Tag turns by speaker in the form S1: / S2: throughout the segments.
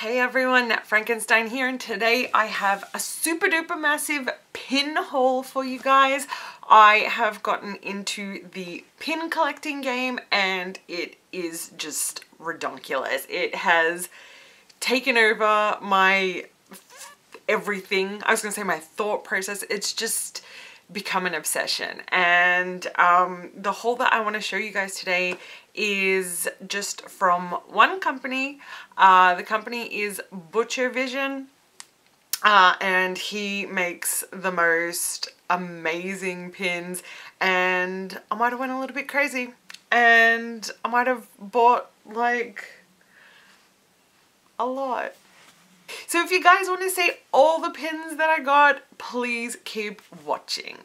S1: Hey everyone, Frankenstein here, and today I have a super duper massive pin haul for you guys. I have gotten into the pin collecting game and it is just redonkulous. It has taken over my everything. I was gonna say my thought process. It's just become an obsession, and the haul that I want to show you guys today is just from one company. The company is Butch-O-Vision, and he makes the most amazing pins, and I might have went a little bit crazy and I might have bought like a lot. So if you guys want to see all the pins that I got, please keep watching.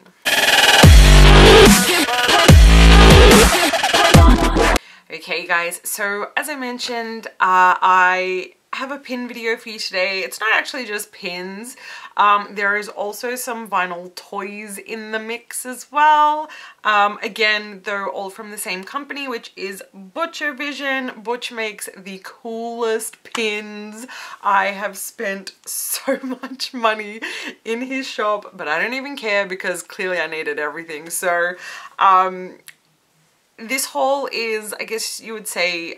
S1: Okay guys, so as I mentioned, I have a pin video for you today. It's not actually just pins. There is also some vinyl toys in the mix as well. Again, they're all from the same company, which is Butch-O-Vision. Butch makes the coolest pins. I have spent so much money in his shop, but I don't even care because clearly I needed everything. So this haul is, I guess you would say,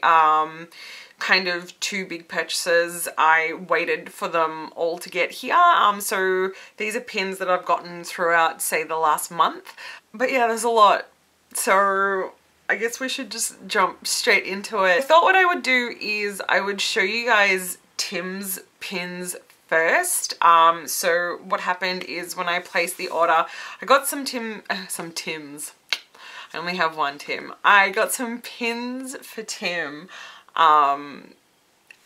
S1: kind of two big purchases. I waited for them all to get here. So these are pins that I've gotten throughout, say, the last month. But yeah, there's a lot. So I guess we should just jump straight into it. I thought what I would do is I would show you guys Tim's pins first. So what happened is when I placed the order, I got some Tims. I only have one Tim. I got some pins for Tim.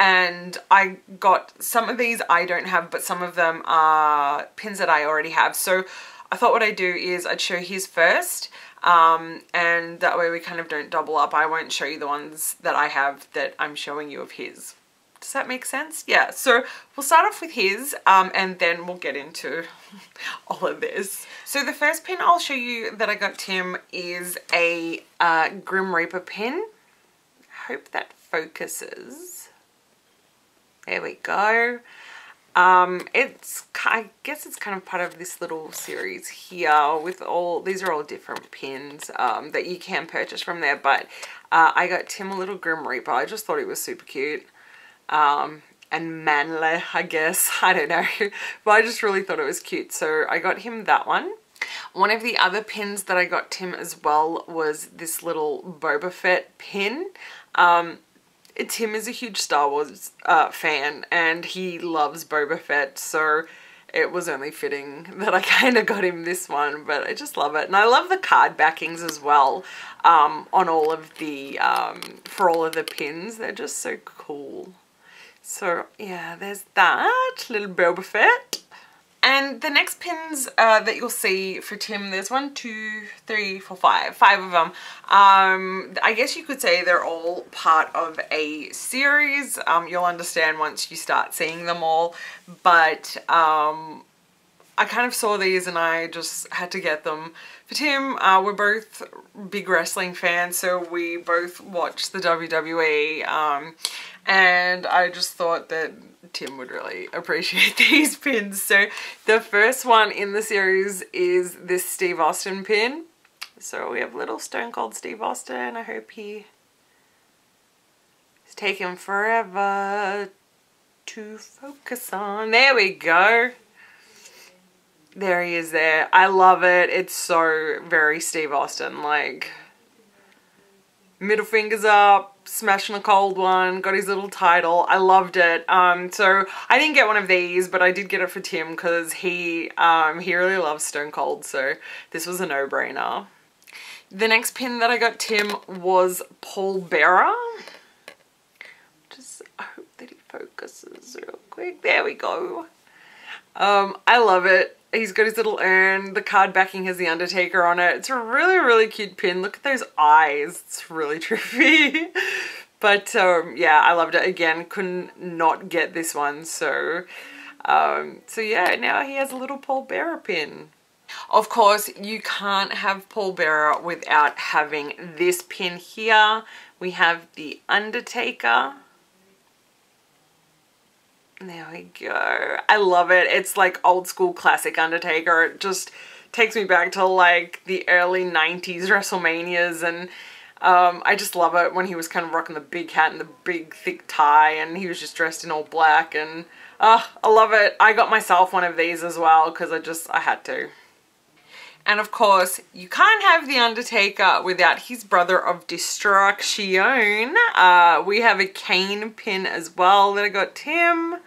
S1: And I got some of these I don't have, but some of them are pins that I already have. So I thought what I'd do is I'd show his first, and that way we kind of don't double up. I won't show you the ones that I have that I'm showing you of his. Does that make sense? Yeah, so we'll start off with his, and then we'll get into all of this. So the first pin I'll show you that I got Tim is a Grim Reaper pin. Hope that focuses. There we go. I guess it's kind of part of this little series here with these are all different pins that you can purchase from there, but I got Tim a little Grim Reaper. I just thought he was super cute. And manly, I guess. I don't know. But I just really thought it was cute. So I got him that one. One of the other pins that I got Tim as well was this little Boba Fett pin. Tim is a huge Star Wars fan, and he loves Boba Fett, so it was only fitting that I kind of got him this one, but I just love it. And I love the card backings as well on all of the, for all of the pins. They're just so cool. So yeah, there's that little Boba Fett. And the next pins that you'll see for Tim, there's 1, 2, 3, 4, 5 of them. I guess you could say they're all part of a series. You'll understand once you start seeing them all. But I kind of saw these and I just had to get them for Tim. We're both big wrestling fans, so we both watch the WWE. And I just thought that Tim would really appreciate these pins. So the first one in the series is this Steve Austin pin. So we have little Stone Cold Steve Austin. I hope he's taken forever to focus on. There we go. There he is there. I love it. It's so very Steve Austin. Like, middle fingers up, smashing a cold one, got his little title. I loved it. So I didn't get one of these, but I did get it for Tim because he really loves Stone Cold, so this was a no-brainer. The next pin that I got Tim was Paul Bearer. Just I hope that he focuses real quick. There we go. I love it. He's got his little urn. The card backing has the Undertaker on it. It's a really, really cute pin. Look at those eyes. It's really trippy. But yeah, I loved it. Again, couldn't not get this one. So yeah, now he has a little Paul Bearer pin. Of course, you can't have Paul Bearer without having this pin here. We have the Undertaker. There we go. I love it. It's like old school classic Undertaker. It just takes me back to like the early 90s WrestleManias, and I just love it when he was kind of rocking the big hat and the big thick tie, and he was just dressed in all black, and I love it. I got myself one of these as well because I had to. And of course, you can't have The Undertaker without his brother of destruction. We have a Kane pin as well that I got Tim.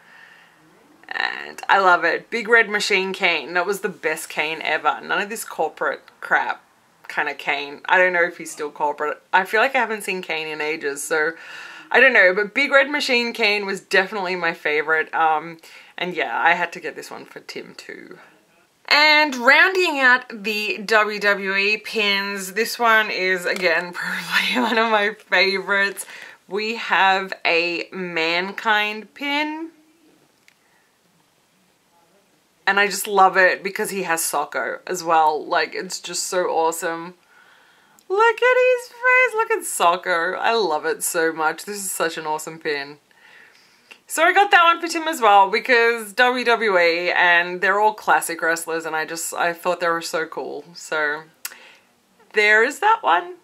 S1: And I love it. Big Red Machine Kane. That was the best Kane ever. None of this corporate crap kind of Kane. I don't know if he's still corporate. I feel like I haven't seen Kane in ages, so I don't know. But Big Red Machine Kane was definitely my favorite. And yeah, I had to get this one for Tim too. And rounding out the WWE pins, this one is, again, probably one of my favorites. We have a Mankind pin. And I just love it because he has Socko as well. Like, it's just so awesome. Look at his face. Look at Socko. I love it so much. This is such an awesome pin. So I got that one for Tim as well because WWE, and they're all classic wrestlers, and I thought they were so cool. So there is that one.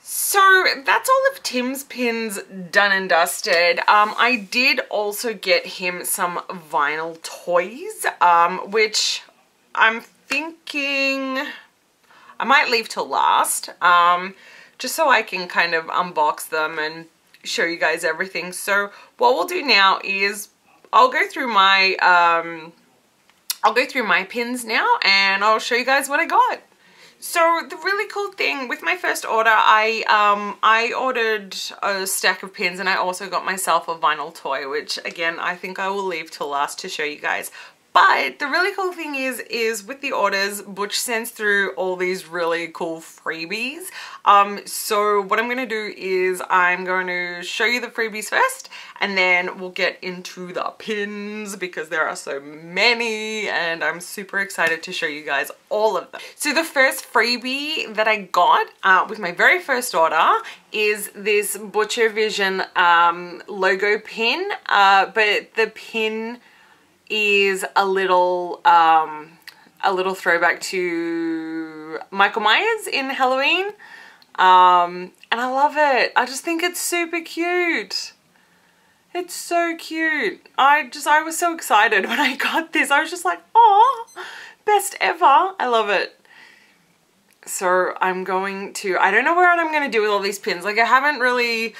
S1: So that's all of Tim's pins done and dusted. I did also get him some vinyl toys, which I'm thinking I might leave till last, just so I can kind of unbox them and show you guys everything. So what we'll do now is I'll go through my pins now, and I'll show you guys what I got. So the really cool thing with my first order, I ordered a stack of pins, and I also got myself a vinyl toy, which again I think I will leave till last to show you guys. But the really cool thing is with the orders, Butch sends through all these really cool freebies. So what I'm going to do is I'm going to show you the freebies first, and then we'll get into the pins because there are so many, and I'm super excited to show you guys all of them. So the first freebie that I got with my very first order is this Butch-O-Vision logo pin, but the pin is a little throwback to Michael Myers in Halloween, and I love it. I just think it's super cute. It's so cute. I was so excited when I got this. I was just like, oh, best ever. I love it. So I'm going to, I don't know what I'm going to do with all these pins. Like I haven't really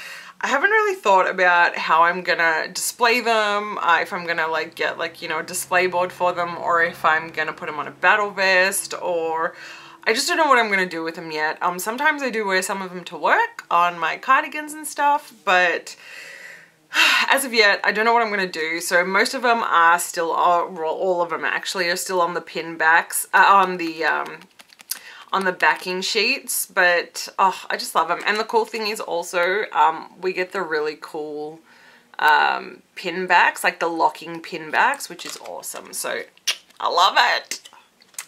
S1: thought about how I'm gonna display them, if I'm gonna like get like, you know, a display board for them, or if I'm gonna put them on a battle vest, or I just don't know what I'm gonna do with them yet. Sometimes I do wear some of them to work on my cardigans and stuff, but as of yet, I don't know what I'm gonna do. So most of them are still, all of them actually are still on the pin backs, on the backing sheets, but oh, I just love them. And the cool thing is also we get the really cool pin backs, like the locking pin backs, which is awesome. So I love it.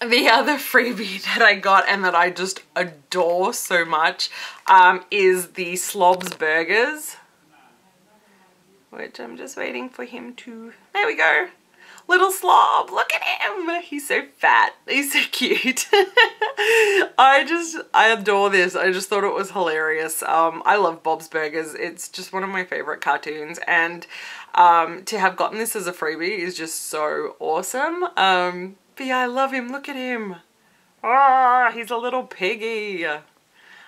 S1: The other freebie that I got and that I just adore so much is the Slobs Burgers, which I'm just waiting for him to, there we go. Little slob, look at him. He's so fat. He's so cute. I adore this. I just thought it was hilarious. I love Bob's Burgers. It's just one of my favorite cartoons, and to have gotten this as a freebie is just so awesome. But yeah, I love him. Look at him. Ah, he's a little piggy.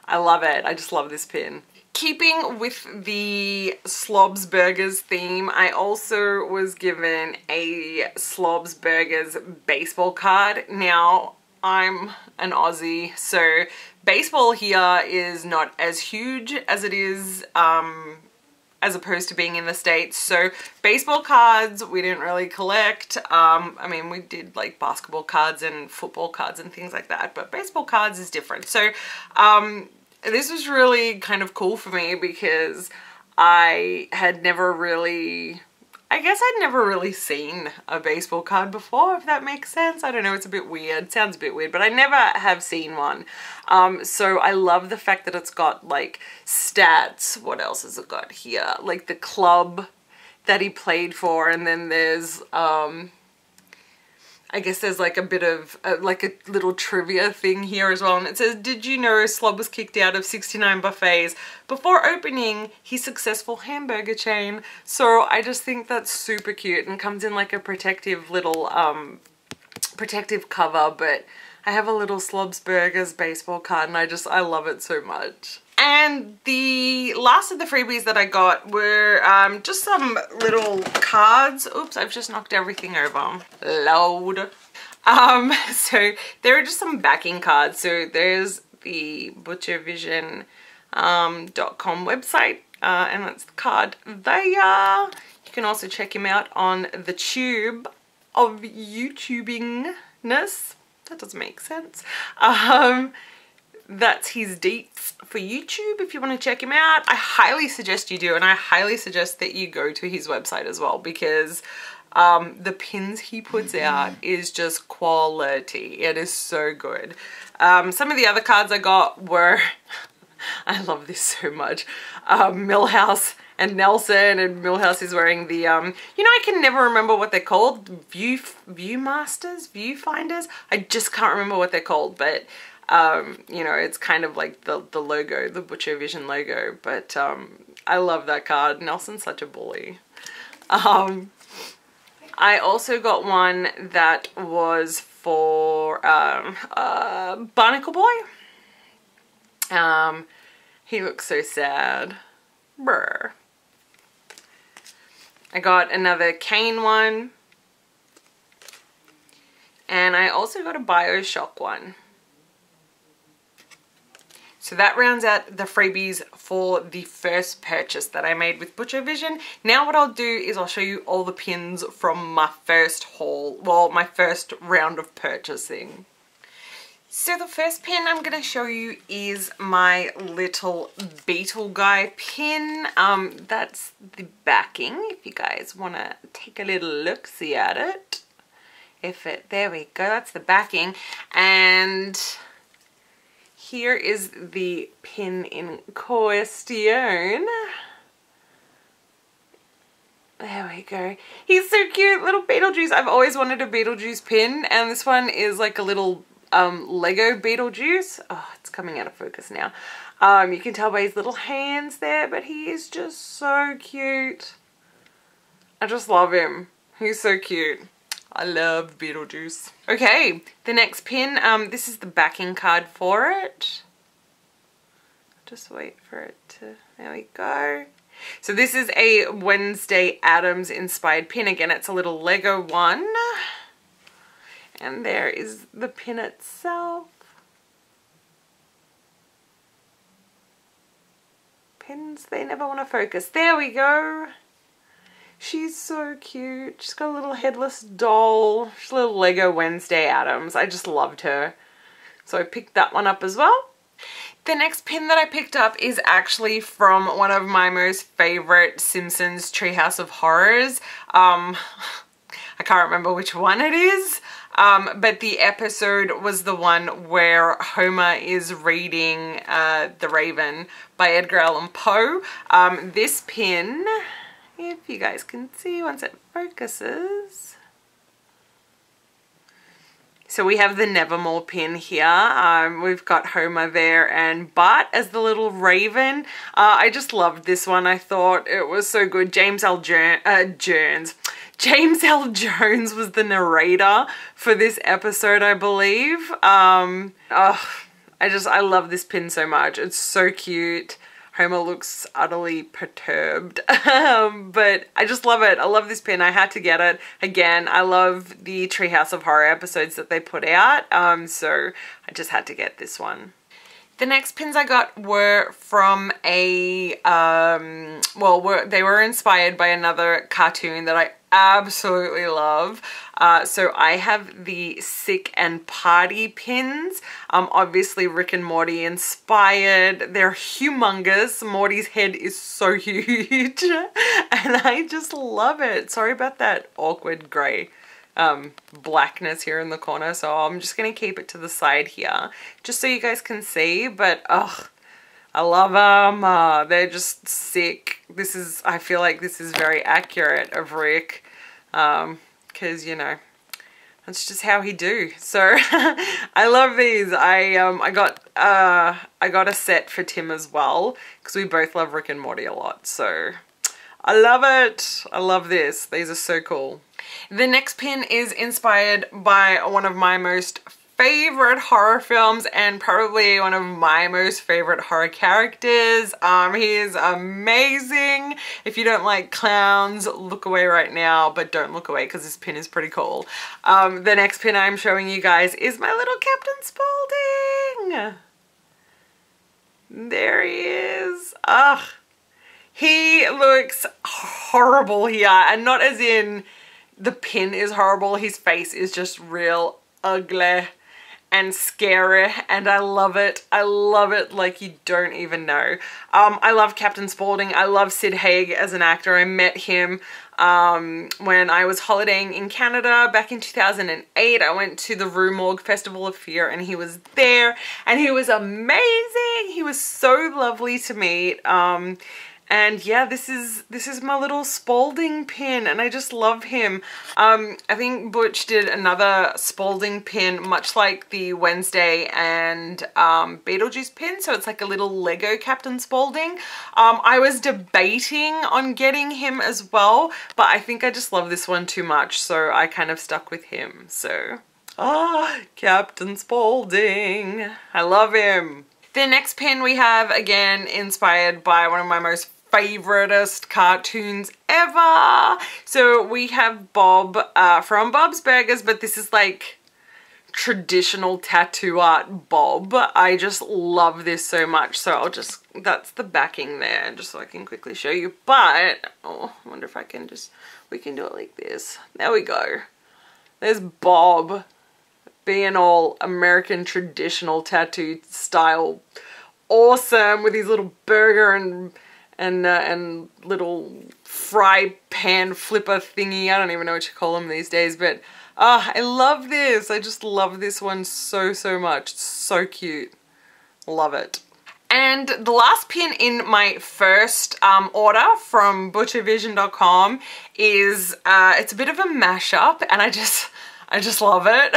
S1: I love it. I just love this pin. Keeping with the Slobs Burgers theme, I also was given a Slobs Burgers baseball card. Now, I'm an Aussie, so baseball here is not as huge as it is as opposed to being in the States. So baseball cards we didn't really collect. I mean, we did like basketball cards and football cards and things like that, but baseball cards is different. So this was really kind of cool for me because I had never really, I guess I'd never really seen a baseball card before, if that makes sense. I don't know, it's a bit weird, sounds a bit weird, but I never have seen one. So I love the fact that it's got like stats. What else has it got here? Like the club that he played for, and then there's I guess there's like a bit of like a little trivia thing here as well, and it says, did you know Slob was kicked out of 69 buffets before opening his successful hamburger chain? So I just think that's super cute, and comes in like a protective little protective cover. But I have a little Slob's Burgers baseball card, and I love it so much. And the last of the freebies that I got were just some little cards. Oops, I've just knocked everything over. Load. So there are just some backing cards. So there's the Butch-O-Vision .com website, and that's the card there. You can also check him out on the tube of YouTubingness. That doesn't make sense. That's his deets for YouTube if you want to check him out. I highly suggest you do, and I highly suggest that you go to his website as well, because the pins he puts out is just quality. It is so good. Some of the other cards I got were I love this so much. Milhouse and Nelson, and Milhouse is wearing the, you know, I can never remember what they're called. Viewfinders? I just can't remember what they're called, but you know, it's kind of like the logo, the Butch-O-Vision logo, but I love that card. Nelson's such a bully. I also got one that was for Barnacle Boy. He looks so sad. Brr. I got another Kane one, and I also got a BioShock one. So that rounds out the freebies for the first purchase that I made with Butch-O-Vision. Now what I'll do is I'll show you all the pins from my first haul, well, my first round of purchasing. So the first pin I'm going to show you is my little Beetle Guy pin. That's the backing, if you guys want to take a little look-see at it. There we go, that's the backing. And here is the pin in question. There we go. He's so cute, little Beetlejuice. I've always wanted a Beetlejuice pin, and this one is like a little Lego Beetlejuice. Oh, it's coming out of focus now. You can tell by his little hands there, but he is just so cute. I just love him. He's so cute. I love Beetlejuice. Okay, the next pin, this is the backing card for it. Just wait for it to, there we go. So this is a Wednesday Addams inspired pin. Again, it's a little Lego one. And there is the pin itself. Pins, they never want to focus. There we go. She's so cute. She's got a little headless doll. She's a little Lego Wednesday Addams. I just loved her. So I picked that one up as well. The next pin that I picked up is actually from one of my most favorite Simpsons Treehouse of Horrors. I can't remember which one it is. But the episode was the one where Homer is reading The Raven by Edgar Allan Poe. This pin, if you guys can see once it focuses. So we have the Nevermore pin here. We've got Homer there and Bart as the little raven. I just loved this one. I thought it was so good. James L. Jones was the narrator for this episode, I believe. I love this pin so much. It's so cute. Homer looks utterly perturbed, but I just love it. I love this pin. I had to get it. Again, I love the Treehouse of Horror episodes that they put out, so I just had to get this one. The next pins I got were from a, they were inspired by another cartoon that I absolutely love. So I have the Sick and Party pins. Obviously Rick and Morty inspired. They're humongous. Morty's head is so huge and I just love it. Sorry about that awkward grey blackness here in the corner, so I'm just going to keep it to the side here just so you guys can see, but I love them. They're just sick. I feel like this is very accurate of Rick. Because, you know, that's just how he do. So I love these. I got a set for Tim as well because we both love Rick and Morty a lot. So I love it. I love this. These are so cool. The next pin is inspired by one of my most favorite horror films and probably one of my most favorite horror characters. He is amazing. If you don't like clowns, look away right now, but don't look away because this pin is pretty cool. The next pin I'm showing you guys is my little Captain Spaulding. There he is. Ugh. He looks horrible here, and not as in the pin is horrible. His face is just real ugly and scary, and I love it. I love it like you don't even know. I love Captain Spaulding. I love Sid Haig as an actor. I met him when I was holidaying in Canada back in 2008. I went to the Rue Morgue Festival of Fear and he was there and he was amazing. He was so lovely to meet. And yeah, this is my little Spaulding pin and I just love him. I think Butch did another Spaulding pin much like the Wednesday and Beetlejuice pin. So it's like a little Lego Captain Spaulding. I was debating on getting him as well, but I think I just love this one too much. So I kind of stuck with him. So, Captain Spaulding. I love him. The next pin we have, again, inspired by one of my most favoritist cartoons ever. So we have Bob from Bob's Burgers, but this is like traditional tattoo art Bob. I just love this so much. So that's the backing there, just so I can quickly show you. But, oh, I wonder if we can do it like this. There we go. There's Bob being all American traditional tattoo style, awesome, with his little burger and little fry pan flipper thingy. I don't even know what you call them these days, but I love this. I just love this one so much. It's so cute. Love it. And the last pin in my first order from Butch-O-Vision.com is it's a bit of a mashup, and I just love it.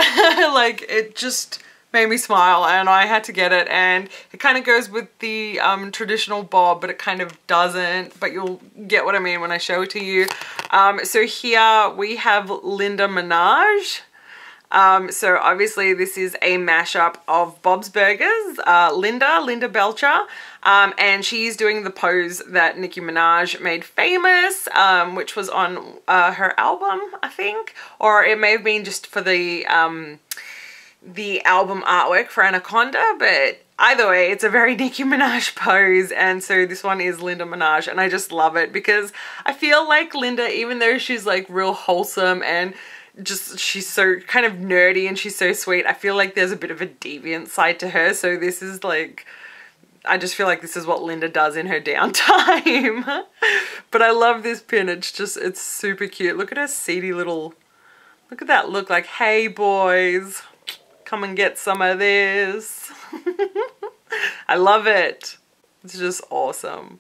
S1: Like, it just made me smile and I had to get it, and it kind of goes with the traditional Bob, but it kind of doesn't, but you'll get what I mean when I show it to you. So here we have Linda Minaj. So obviously this is a mashup of Bob's Burgers, Linda Belcher, and she's doing the pose that Nicki Minaj made famous, which was on her album, I think, or it may have been just for the album artwork for Anaconda, but either way, it's a very Nicki Minaj pose, and so this one is Linda Minaj, and I just love it because I feel like Linda, even though she's like real wholesome and just she's so kind of nerdy and she's so sweet, I feel like there's a bit of a deviant side to her. So this is like, I just feel like this is what Linda does in her downtime. But I love this pin. It's super cute. Look at her seedy little, look at that look, like, hey boys, come and get some of this. I love it. It's just awesome.